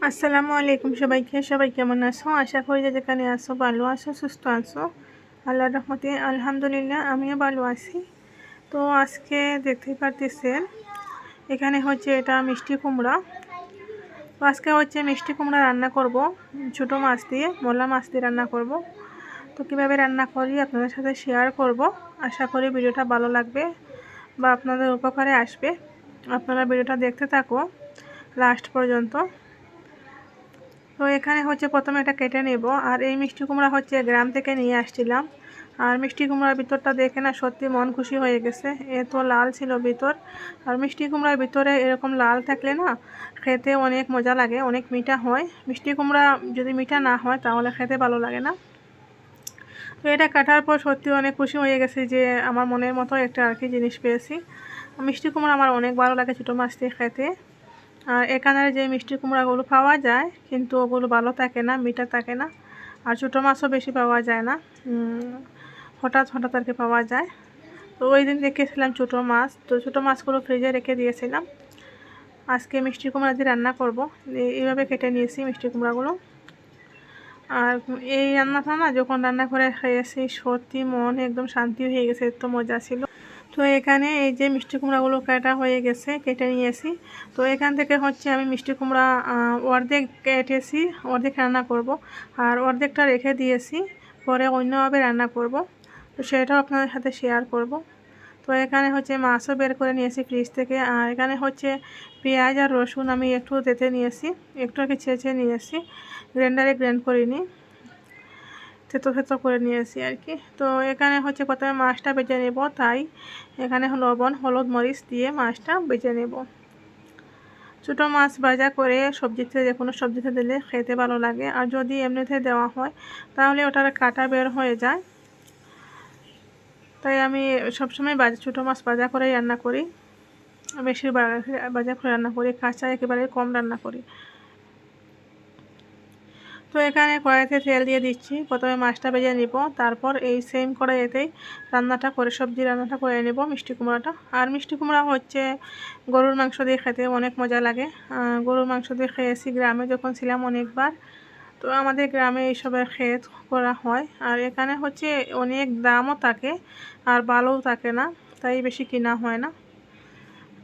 আসসালামু আলাইকুম সবাই কেমন আছো? আশা করি যে যেখানে আছো ভালো আছো, সুস্থ আছো। আল্লাহর রহমতে আলহামদুলিল্লাহ আমিও ভালো আছি। তো আজকে দেখতেই পারতেছেন এখানে হচ্ছে এটা মিষ্টি কুমড়া। তো আজকে হচ্ছে মিষ্টি কুমড়া রান্না করব, ছোটো মাছ দিয়ে, মোলা মাছ দিয়ে রান্না করব। তো কীভাবে রান্না করি আপনাদের সাথে শেয়ার করব। আশা করি ভিডিওটা ভালো লাগবে বা আপনাদের উপকারে আসবে। আপনারা ভিডিওটা দেখতে থাকো লাস্ট পর্যন্ত। তো এখানে হচ্ছে প্রথমে এটা কেটে নেব। আর এই মিষ্টি কুমড়া হচ্ছে গ্রাম থেকে নিয়ে আসছিলাম। আর মিষ্টি কুমড়ার ভিতরটা দেখে না সত্যি মন খুশি হয়ে গেছে, এত লাল ছিল ভিতর। আর মিষ্টি কুমড়ার ভিতরে এরকম লাল থাকলে না খেতে অনেক মজা লাগে, অনেক মিঠা হয়। মিষ্টি কুমড়া যদি মিঠা না হয় তাহলে খেতে ভালো লাগে না। তো এটা কাটার পর সত্যি অনেক খুশি হয়ে গেছে যে আমার মনের মতো একটা আর কি জিনিস পেয়েছি। মিষ্টি কুমড়া আমার অনেক ভালো লাগে ছোটো মাছ দিয়ে খেতে। আর এখানের যে মিষ্টি কুমড়াগুলো পাওয়া যায় কিন্তু ওগুলো ভালো থাকে না, মিঠা থাকে না। আর ছোটো মাছও বেশি পাওয়া যায় না, হঠাৎ হঠাৎ আর কি পাওয়া যায়। তো ওই দিন রেখেছিলাম ছোটো মাছ, তো ছোটো মাছগুলো ফ্রিজে রেখে দিয়েছিলাম। আজকে মিষ্টি কুমড়া দিয়ে রান্না করব। এইভাবে কেটে নিয়েছি মিষ্টি কুমড়াগুলো। আর এই রান্নাটা না যখন রান্না করে খেয়েছি সত্যি মন একদম শান্তি হয়ে গেছে, এত মজা ছিল। তো এখানে এই যে মিষ্টি কুমড়াগুলো কাটা হয়ে গেছে, কেটে নিয়েছি। তো এখান থেকে হচ্ছে আমি মিষ্টি কুমড়া অর্ধেক কেটেছি, অর্ধেক রান্না করব। আর অর্ধেকটা রেখে দিয়েছি, পরে অন্যভাবে রান্না করব। তো সেটাও আপনাদের সাথে শেয়ার করব। তো এখানে হচ্ছে মাছও বের করে নিয়েছি ফ্রিজ থেকে। আর এখানে হচ্ছে পেঁয়াজ আর রসুন আমি একটু তেতে নিয়েছি, একটু আর কি ছেঁচে নিয়েছি, গ্রাইন্ডারে গ্রাইন্ড করিনি, থেতো করে নিয়েছি আর কি। তো এখানে হচ্ছে প্রথমে মাছটা ভেজে নেব, তাই এখানে লবণ হলুদ মরিচ দিয়ে মাছটা ভেজে নেব। ছোটো মাছ ভাজা করে সবজিতে, যে কোনো সবজিতে দিলে খেতে ভালো লাগে। আর যদি এমনিতে দেওয়া হয় তাহলে ওটার কাটা বের হয়ে যায়। তাই আমি সবসময় ছোটো মাছ ভাজা করেই রান্না করি, বেশি ভাজা করে রান্না করি, কাঁচা একেবারে কম রান্না করি। তো এখানে কড়াইতে তেল দিয়ে দিচ্ছি, প্রথমে মাছটা ভেজে নিব, তারপর এই সেম কড়াইতেই সবজি রান্নাটা করে নেব মিষ্টি কুমড়াটা। আর মিষ্টি কুমড়া হচ্ছে গরুর মাংস দিয়ে খেতে অনেক মজা লাগে। গরুর মাংস দিয়ে খেয়েছি গ্রামে যখন ছিলাম অনেকবার। তো আমাদের গ্রামে এইসবের ক্ষেত করা হয়। আর এখানে হচ্ছে অনেক দামও থাকে আর ভালোও থাকে না, তাই বেশি কিনা হয় না।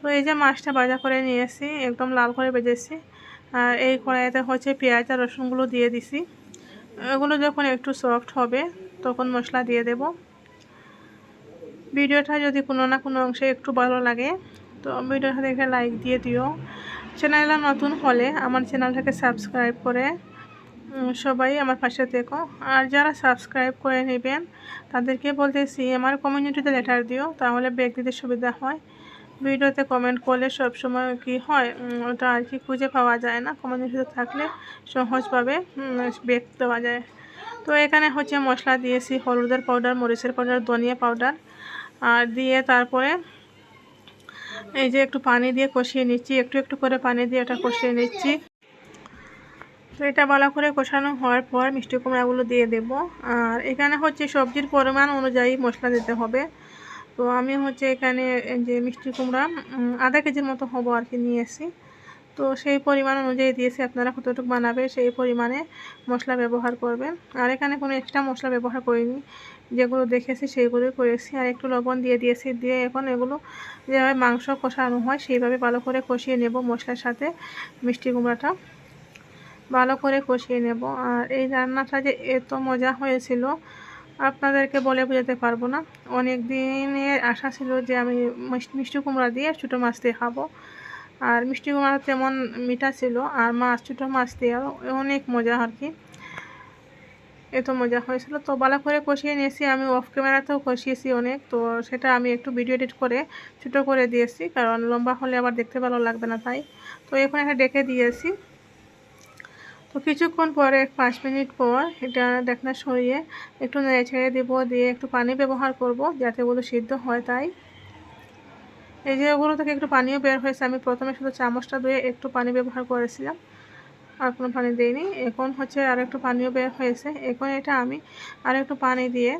তো এই যে মাছটা ভাজা করে নিয়েছি, একদম লাল করে ভেজেছি। আর এই কড়াইতে হচ্ছে পেঁয়াজ আর রসুনগুলো দিয়ে দিছি। এগুলো যখন একটু সফট হবে তখন মশলা দিয়ে দেব। ভিডিওটা যদি কোনো না কোনো অংশে একটু ভালো লাগে তো ভিডিওটা দেখে লাইক দিয়ে দিও। চ্যানেলটা নতুন হলে আমার চ্যানেলটাকে সাবস্ক্রাইব করে সবাই আমার পাশে থেকো। আর যারা সাবস্ক্রাইব করে নেবেন তাদেরকে বলতেছি আমার কমিউনিটিতে লেটার দিও, তাহলে ব্যাগ দিতে সুবিধা হয়। ভিডিওতে কমেন্ট করলে সবসময় কি হয় ওটা আর কি খুঁজে পাওয়া যায় না, কমিউনিটিতে থাকলে সহজভাবে ব্যাগ দেওয়া যায়। তো এখানে হচ্ছে মশলা দিয়েছি হলুদের পাউডার, মরিচের পাউডার, ধনিয়া পাউডার আর দিয়ে তারপরে এই যে একটু পানি দিয়ে কষিয়ে নিচ্ছি, একটু একটু করে পানি দিয়ে এটা কষিয়ে নিচ্ছি। তো এটা ভালো করে কষানো হওয়ার পর মিষ্টি কুমড়াগুলো দিয়ে দেব। আর এখানে হচ্ছে সবজির পরিমাণ অনুযায়ী মশলা দিতে হবে। তো আমি হচ্ছে এখানে যে মিষ্টি কুমড়া আধা কেজির মতো হবো আর কি নিয়েছি। তো সেই পরিমাণ অনুযায়ী দিয়েছি, আপনারা কতটুকু বানাবে সেই পরিমাণে মশলা ব্যবহার করবেন। আর এখানে কোনো এক্সট্রা মশলা ব্যবহার করিনি, যেগুলো দেখেছি সেইগুলোই করেছি। আর একটু লবণ দিয়ে দিয়েছি, দিয়ে এখন এগুলো যেভাবে মাংস কষানো হয় সেইভাবে ভালো করে কষিয়ে নেব মশলার সাথে। মিষ্টি কুমড়াটা ভালো করে কষিয়ে নেব। আর এই রান্নাটা যে এত মজা হয়েছিল আপনাদেরকে বলে বোঝাতে পারবো না। অনেক দিনের আশা ছিল যে আমি মিষ্টি কুমড়া দিয়ে ছোটো মাছ দিয়ে খাবো। আর মিষ্টি কুমড়া তেমন মিঠা ছিল, আর ছোটো মাছ দিয়ে অনেক মজা আর কি, এত মজা হয়েছিল। তো ভালো করে কষিয়ে নিয়েছি, আমি অফ ক্যামেরাতেও কষিয়েছি অনেক। তো সেটা আমি একটু ভিডিও এডিট করে ছোটো করে দিয়েছি, কারণ লম্বা হলে আবার দেখতে ভালো লাগবে না তাই। তো এখন এটা ডেকে দিয়েছি। তো কিছুক্ষণ পরে 5 মিনিট পর এটা ঢাকনা সরিয়ে একটু নেড়ে ছেড়ে দেবো, দিয়ে একটু পানি ব্যবহার করব যাতে ওগুলো সিদ্ধ হয়। তাই এই যে ওগুলো থেকে একটু পানিও বের হয়েছে, আমি প্রথমে শুধু চামচটা ধুয়ে একটু পানি ব্যবহার করেছিলাম, আর কোনো পানি দিইনি। এখন হচ্ছে আর একটু পানিও বের হয়েছে। এখন এটা আমি আর একটু পানি দিয়ে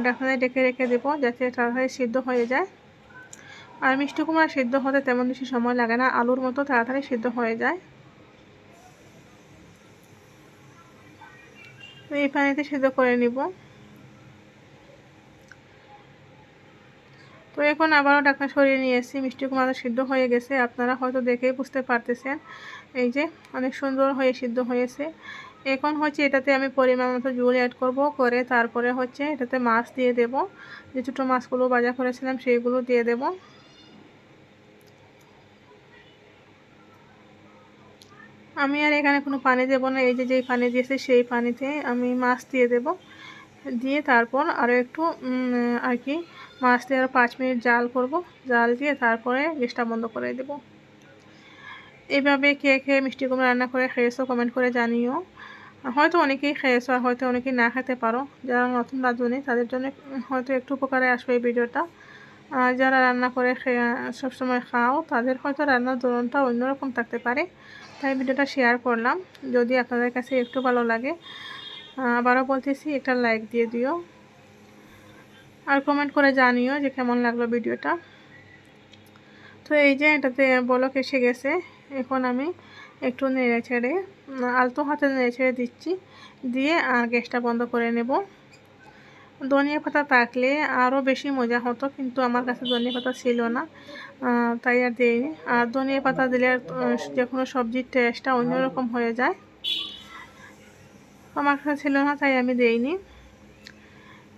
ঢাকনায় ডেকে রেখে দেবো যাতে তাড়াতাড়ি সিদ্ধ হয়ে যায়। আর মিষ্টি কুমড়া সিদ্ধ হতে তেমন বেশি সময় লাগে না, আলুর মতো তাড়াতাড়ি সিদ্ধ হয়ে যায়। তো এই পানিতে সিদ্ধ করে নিব। তো এখন আবারও ঢাকনা সরিয়ে নিয়েছি। মিষ্টি কুমড়া সিদ্ধ হয়ে গেছে, আপনারা হয়তো দেখেই বুঝতে পারতেছেন। এই যে অনেক সুন্দর হয়ে সিদ্ধ হয়েছে। এখন হচ্ছে এটাতে আমি পরিমাণ মতো জল অ্যাড করব, করে তারপরে হচ্ছে এটাতে মাছ দিয়ে দেব। যে ছোটো মাছগুলো ভাজা করেছিলাম সেইগুলো দিয়ে দেব। আমি আর এখানে কোনো পানি দেব না, এই যে যেই পানি দিয়েছে সেই পানিতে আমি মাছ দিয়ে দেব। দিয়ে তারপর আরও একটু আর কি মাছ দিয়ে আরও 5 মিনিট জাল করব। জাল দিয়ে তারপরে গ্যাসটা বন্ধ করে দেব। এইভাবে কে কে মিষ্টি কুমড়া রান্না করে খেয়েছো কমেন্ট করে জানিও। হয়তো অনেকেই খেয়েছো আর হয়তো অনেকেই না খেতে পারো। যারা নতুন রাঁধুনি তাদের জন্য হয়তো একটু উপকারে আসবে এই ভিডিওটা। যারা রান্না করে সবসময় খাও তাদের হয়তো রান্নার ধরনটা অন্যরকম থাকতে পারে, তাই ভিডিওটা শেয়ার করলাম। যদি আপনাদের কাছে একটু ভালো লাগে, আবারও বলতেছি একটা লাইক দিয়ে দিও আর কমেন্ট করে জানিও যে কেমন লাগলো ভিডিওটা। তো এই যে এটাতে বলক এসে গেছে। এখন আমি একটু নেড়ে ছেড়ে আলতো হাতে নেড়ে ছেড়ে দিচ্ছি, দিয়ে আর গ্যাসটা বন্ধ করে নেব। ধনিয়া পাতা থাকলে আরও বেশি মজা হতো, কিন্তু আমার কাছে ধনিয়া পাতা ছিল না, তাই আর দিইনি। আর ধনিয়া পাতা দিলে যে কোনো সবজির টেস্টটা অন্যরকম হয়ে যায়। আমার কাছে ছিল না তাই আমি দেইনি।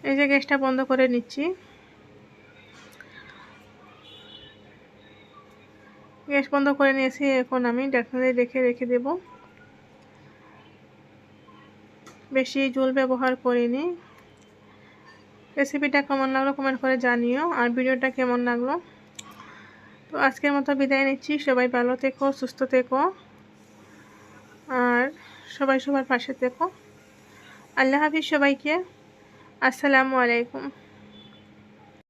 এই যে গ্যাসটা বন্ধ করে নিচ্ছি। গ্যাস বন্ধ করে নিয়েছি। এখন আমি ঢাকনা রেখে দেব। বেশি ঝোল ব্যবহার করিনি। রেসিপিটা কেমন লাগলো কমেন্ট করে জানিও, আর ভিডিওটা কেমন লাগলো। তো আজকের মতো বিদায় নিচ্ছি। সবাই ভালো থেকো, সুস্থ থেকো, আর সবাই সবার পাশে থেকো। আল্লাহ হাফিজ সবাইকে। আসসালামু আলাইকুম।